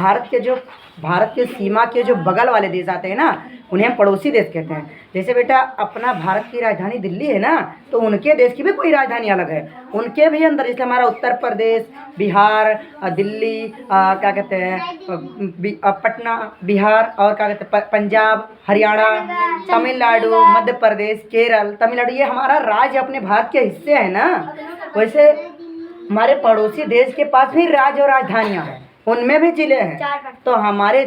भारत के सीमा के जो बगल वाले देश आते हैं ना, उन्हें हम पड़ोसी देश कहते हैं। जैसे बेटा अपना भारत की राजधानी दिल्ली है ना, तो उनके देश की भी कोई राजधानी अलग है, उनके भी अंदर, जैसे हमारा उत्तर प्रदेश, बिहार, दिल्ली, क्या कहते हैं, पटना, बिहार, और क्या कहते हैं, पंजाब, हरियाणा, तमिलनाडु, मध्य प्रदेश, केरल, तमिलनाडु, ये हमारा राज्य अपने भारत के हिस्से है ना। वैसे हमारे पड़ोसी देश के पास भी राज्य और राजधानियाँ हैं, उनमें भी जिले हैं। तो हमारे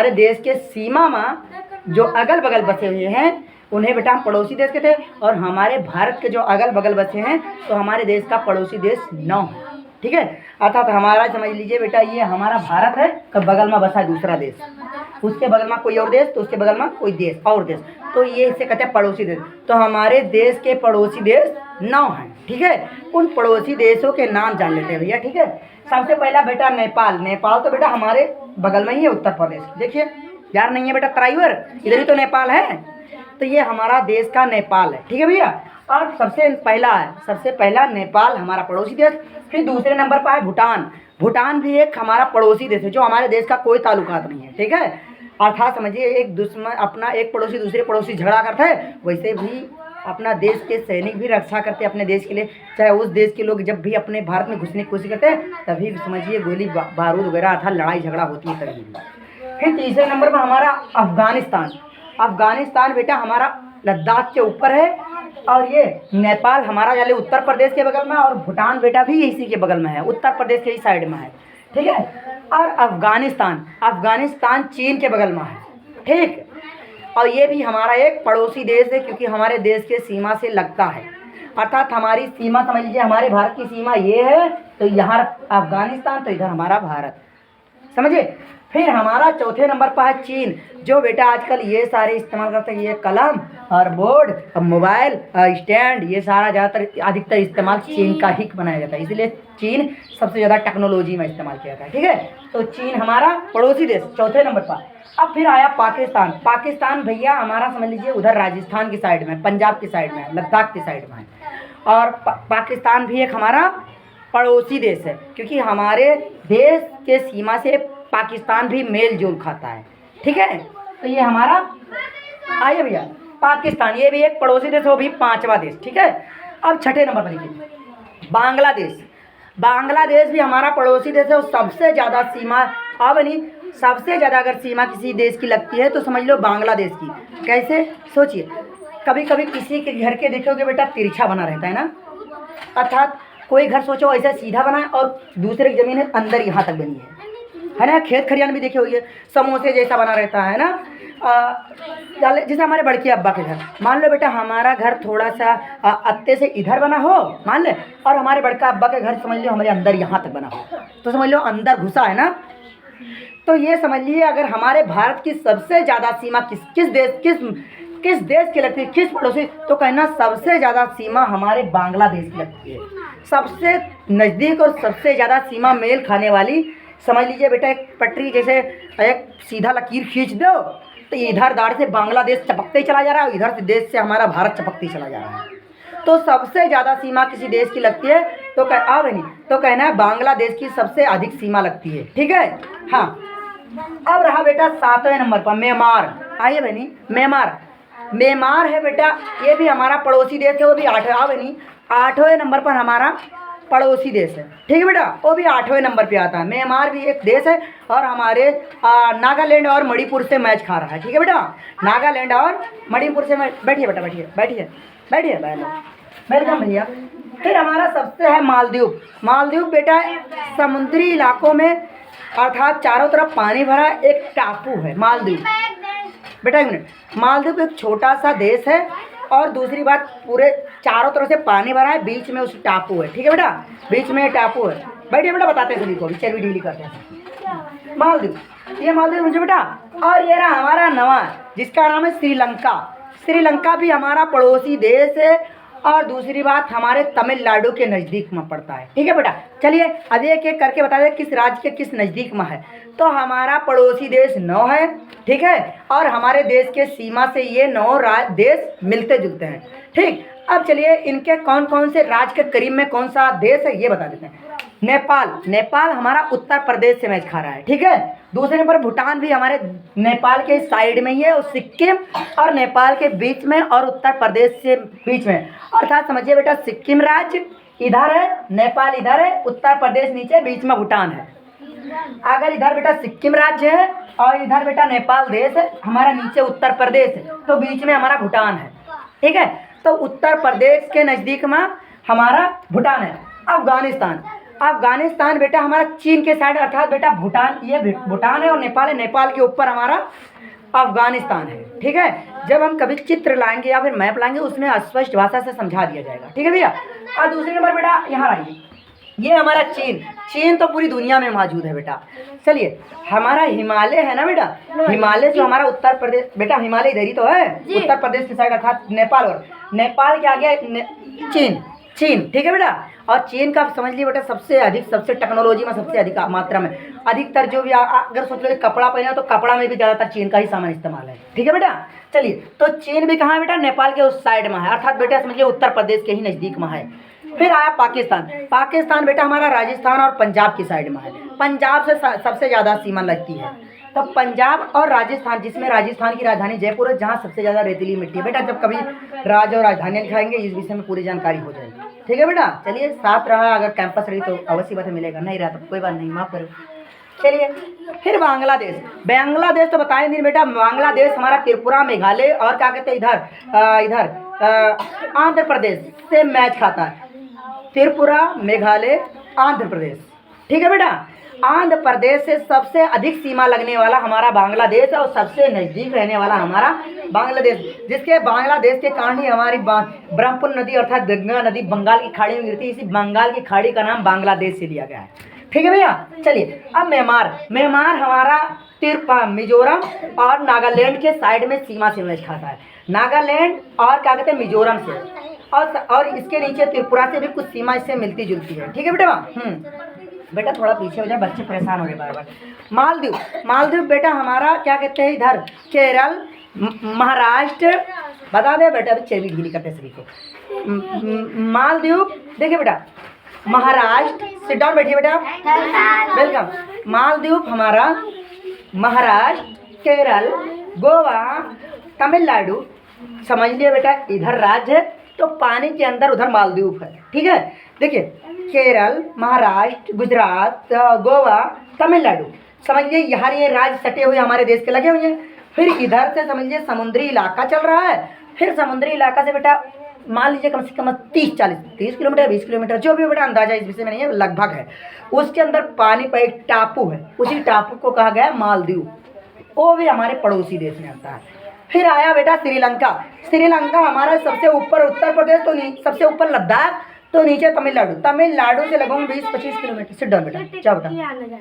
देश के सीमा में जो अगल बगल बसे हुए हैं, उन्हें बेटा हम पड़ोसी देश कहते हैं। और हमारे भारत के जो अगल बगल बसे हैं, तो हमारे देश का पड़ोसी देश 9 है। ठीक है, अर्थात हमारा समझ लीजिए बेटा, ये हमारा भारत है, तो बगल में बसा दूसरा देश, उसके बगल में कोई और देश, तो उसके बगल में कोई देश और देश, तो ये इसे कहते हैं पड़ोसी देश। तो हमारे देश के पड़ोसी देश 9 हैं। ठीक है, उन पड़ोसी देशों के नाम जान लेते हैं भैया। ठीक है, सबसे पहला बेटा नेपाल। नेपाल तो बेटा हमारे बगल में ही है, उत्तर प्रदेश। देखिए यार, नहीं है बेटा त्राइवर, इधर ही तो नेपाल है। तो ये हमारा देश का नेपाल है। ठीक है भैया, और सबसे पहला नेपाल हमारा पड़ोसी देश। फिर दूसरे नंबर पर है भूटान। भूटान भी एक हमारा पड़ोसी देश है, जो हमारे देश का कोई ताल्लुकात नहीं है। ठीक है, अर्थात समझिए एक दुश्मन अपना एक पड़ोसी दूसरे पड़ोसी झगड़ा करता है, वैसे भी अपना देश के सैनिक भी रक्षा करते हैं अपने देश के लिए। चाहे उस देश के लोग जब भी अपने भारत में घुसने की कोशिश करते हैं, तभी समझिए गोली बारूद वगैरह अर्थात लड़ाई झगड़ा होती है तभी। फिर तीसरे नंबर पर हमारा अफगानिस्तान। अफगानिस्तान बेटा हमारा लद्दाख के ऊपर है, और ये नेपाल हमारा यानी उत्तर प्रदेश के बगल में, और भूटान बेटा भी इसी के बगल में है, उत्तर प्रदेश के ही साइड में है। ठीक है, और अफगानिस्तान चीन के बगल में है। ठीक, और ये भी हमारा एक पड़ोसी देश है, क्योंकि हमारे देश के सीमा से लगता है। अर्थात हमारी सीमा समझ लीजिए, हमारे भारत की सीमा ये है, तो यहाँ अफगानिस्तान, तो इधर हमारा भारत, समझे। फिर हमारा चौथे नंबर पर है चीन, जो बेटा आजकल ये सारे इस्तेमाल करते हैं, ये कलम और बोर्ड और मोबाइल स्टैंड, ये सारा ज़्यादातर अधिकतर इस्तेमाल चीन का ही बनाया जाता है, इसलिए चीन सबसे ज़्यादा टेक्नोलॉजी में इस्तेमाल किया जाता है। ठीक है, तो चीन हमारा पड़ोसी देश चौथे नंबर पर। अब फिर आया पाकिस्तान। पाकिस्तान भैया हमारा समझ लीजिए उधर राजस्थान की साइड में, पंजाब की साइड में, लद्दाख की साइड में है, और पाकिस्तान भी एक हमारा पड़ोसी देश है, क्योंकि हमारे देश के सीमा से पाकिस्तान भी मेल जोल खाता है। ठीक है, तो ये हमारा आइए भैया पाकिस्तान, ये भी एक पड़ोसी देश, वो भी 5वां देश। ठीक है, अब छठे नंबर पर देखिए बांग्लादेश। बांग्लादेश भी हमारा पड़ोसी देश है, और सबसे ज़्यादा सीमा सबसे ज़्यादा अगर सीमा किसी देश की लगती है तो समझ लो बांग्लादेश की। कैसे, सोचिए, कभी कभी किसी के घर के देखोगे बेटा तिरछा बना रहता है ना, अर्थात कोई घर सोचो ऐसा सीधा बना है, और दूसरे की ज़मीन है अंदर यहाँ तक बनी है ना। खेत खलियान भी देखे होंगे, समोसे जैसा बना रहता है ना। जैसे हमारे बड़के अब्बा के घर, मान लो बेटा हमारा घर थोड़ा सा अत्ते से इधर बना हो, मान ले, और हमारे बड़का अब्बा के घर समझ लो हमारे अंदर यहाँ तक बना हो, तो समझ लो अंदर घुसा है ना। तो ये समझ लीजिए, अगर हमारे भारत की सबसे ज़्यादा सीमा किस देश की लगती है, किस पड़ोसी, तो कहना सबसे ज़्यादा सीमा हमारे बांग्लादेश की लगती है। सबसे नज़दीक और सबसे ज़्यादा सीमा मेल खाने वाली, समझ लीजिए बेटा एक पटरी, जैसे एक सीधा लकीर खींच दो, तो इधर दाढ़ से बांग्लादेश चपकते ही चला जा रहा है, इधर से देश से हमारा भारत चपकते ही चला जा रहा है। तो सबसे ज़्यादा सीमा किसी देश की लगती है, तो कहना है बांग्लादेश की सबसे अधिक सीमा लगती है। ठीक है, हाँ। अब रहा बेटा 7वें नंबर पर म्यांमार। आइए बहनी, म्यांमार है बेटा, ये भी हमारा पड़ोसी देश है, वो भी 8वें नंबर पर हमारा पड़ोसी देश है। ठीक है बेटा, वो भी 8वें नंबर पे आता है। म्यांमार भी एक देश है, और हमारे नागालैंड और मणिपुर से मैच खा रहा है। ठीक है बेटा, नागालैंड और मणिपुर से बैठिए बेटा, बैठिए वेलकम भैया। फिर हमारा सबसे है मालदीव बेटा समुद्री इलाकों में, अर्थात चारों तरफ पानी भरा एक टापू है मालदीव। बेटा एक मिनट, मालदीव एक छोटा सा देश है, और दूसरी बात पूरे चारों तरफ से पानी भरा है, बीच में उस टापू है। ठीक है बेटा, बीच में टापू है। बैठिए बेटा, बताते हैं सभी को, चलिए डीली करते हैं। मालदीव, ये मालदीव मुझे बेटा, और ये रहा हमारा नवा, जिसका नाम है श्रीलंका। श्रीलंका भी हमारा पड़ोसी देश है, और दूसरी बात हमारे तमिलनाडु के नज़दीक में पड़ता है। ठीक है बेटा, चलिए अब एक एक करके बता दें किस राज्य के किस नज़दीक में है। तो हमारा पड़ोसी देश 9 है। ठीक है, और हमारे देश के सीमा से ये 9 देश मिलते जुलते हैं। ठीक, अब चलिए इनके कौन कौन से राज्य के करीब में कौन सा देश है ये बता देते हैं। नेपाल, नेपाल हमारा उत्तर प्रदेश से मैच खा रहा है, ठीक है। दूसरे नंबर भूटान भी हमारे नेपाल के साइड में ही है, और सिक्किम और नेपाल के बीच में और उत्तर प्रदेश से बीच में, अर्थात समझिए बेटा सिक्किम राज्य इधर है, नेपाल इधर है, उत्तर प्रदेश नीचे, बीच में भूटान है। अगर इधर बेटा सिक्किम राज्य है और इधर बेटा नेपाल देश है, हमारा नीचे उत्तर प्रदेश है, तो बीच में हमारा भूटान है, ठीक है। तो उत्तर प्रदेश के नज़दीक में हमारा भूटान है। अफगानिस्तान, अफगानिस्तान बेटा हमारा चीन के साइड, अर्थात बेटा भूटान, ये भूटान है और नेपाल है, नेपाल के ऊपर हमारा अफगानिस्तान है, ठीक है। जब हम कभी चित्र लाएंगे या फिर मैप लाएंगे उसमें स्पष्ट भाषा से समझा दिया जाएगा, ठीक है भैया। और दूसरे नंबर बेटा यहाँ आइए, ये हमारा चीन, चीन तो पूरी दुनिया में मौजूद है बेटा। चलिए हमारा हिमालय है ना बेटा, हिमालय जो हमारा उत्तर प्रदेश, बेटा हिमालय इधर ही तो है, उत्तर प्रदेश की साइड, अर्थात नेपाल, और नेपाल के आगे चीन, चीन, ठीक है बेटा। और चीन का समझ लीजिए बेटा सबसे अधिक, सबसे टेक्नोलॉजी में सबसे अधिक मात्रा में, अधिकतर जो भी अगर सोच लो कपड़ा पहना तो कपड़ा में भी ज़्यादातर चीन का ही सामान इस्तेमाल है, ठीक है बेटा। चलिए तो चीन भी कहाँ है बेटा, नेपाल के उस साइड में है, अर्थात बेटा समझिए उत्तर प्रदेश के ही नज़दीक में है। फिर आया पाकिस्तान, पाकिस्तान बेटा हमारा राजस्थान और पंजाब की साइड में है, पंजाब से सबसे ज़्यादा सीमा लगती है। तो पंजाब और राजस्थान, जिसमें राजस्थान की राजधानी जयपुर है, जहाँ सबसे ज़्यादा रेतीली मिट्टी है बेटा। जब कभी राज्य और राजधानी लिखाएंगे इस विषय में पूरी जानकारी हो जाएगी, ठीक है बेटा। चलिए साथ रहा, अगर कैंपस रही तो अवश्य बात मिलेगा, नहीं रहा तो कोई बात नहीं, माफ़ करो। चलिए फिर बांग्लादेश, बांग्लादेश तो बताएं नहीं बेटा, बांग्लादेश हमारा त्रिपुरा, मेघालय और क्या कहते हैं इधर आंध्र प्रदेश से मैच खाता है, त्रिपुरा, मेघालय, आंध्र प्रदेश, ठीक है बेटा। आंध्र प्रदेश से सबसे अधिक सीमा लगने वाला हमारा बांग्लादेश है और सबसे नज़दीक रहने वाला हमारा बांग्लादेश, जिसके बांग्लादेश के कारण ही हमारी ब्रह्मपुत्र नदी अर्थात गंगा नदी बंगाल की खाड़ी में गिरती है, इसी बंगाल की खाड़ी का नाम बांग्लादेश से लिया गया है, ठीक है भैया। चलिए अब म्यांमार, म्यांमार हमारा मिजोरम और नागालैंड के साइड में सीमा से मैच खाता है, नागालैंड और क्या कहते हैं मिजोरम से, और इसके नीचे त्रिपुरा से भी कुछ सीमा इससे मिलती जुलती है, ठीक है बेटा। बेटा थोड़ा पीछे हो जाए, बच्चे परेशान हो रहे बार बार। मालदीव, मालदीव बेटा हमारा क्या कहते हैं इधर केरल, महाराष्ट्र, बता दे बेटा, अभी चेवी ढीली करते सभी को। मालदीव देखिए बेटा, महाराष्ट्र, सिट डाउन बैठिए बेटा, वेलकम। मालदीव हमारा महाराष्ट्र, केरल, गोवा, तमिलनाडु, समझ लिया बेटा इधर राज्य है, तो पानी के अंदर उधर मालदीव है, ठीक है। देखिए केरल, महाराष्ट्र, गुजरात, गोवा, तमिलनाडु, समझिए यहाँ ये राज्य सटे हुए हमारे देश के लगे हुए हैं। फिर इधर से समझिए समुद्री इलाका चल रहा है, फिर समुद्री इलाका से बेटा मान लीजिए कम से कम 30 किलोमीटर, 20 किलोमीटर, जो भी बेटा अंदाजा इस विषय में नहीं है, लगभग है, उसके अंदर पानी पर एक टापू है, उसी टापू को कहा गया मालदीव, वो भी हमारे पड़ोसी देश में आता है। फिर आया बेटा श्रीलंका, श्रीलंका हमारा सबसे ऊपर उत्तर प्रदेश, तो सबसे ऊपर लद्दाख, तो नीचे तमिलनाडु, तमिलनाडु से लगभग 20-25 किलोमीटर। सिट डाउन बेटा, क्या बेटा।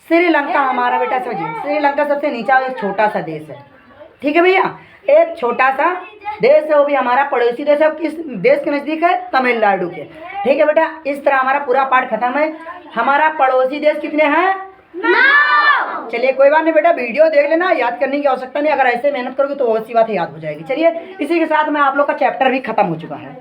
श्रीलंका हमारा बेटा समझिए, श्रीलंका सबसे नीचा एक छोटा सा देश है, ठीक है भैया, एक छोटा सा देश है, वो भी हमारा पड़ोसी देश है। किस देश के नज़दीक है, तमिलनाडु के, ठीक है बेटा। इस तरह हमारा पूरा पाठ खत्म है। हमारा पड़ोसी देश कितने हैं, 9। चलिए कोई बात नहीं बेटा, वीडियो देख लेना, याद करने की आवश्यकता नहीं, अगर ऐसे मेहनत करोगे तो बहुत सी बात याद हो जाएगी। चलिए इसी के साथ में आप लोग का चैप्टर भी खत्म हो चुका है।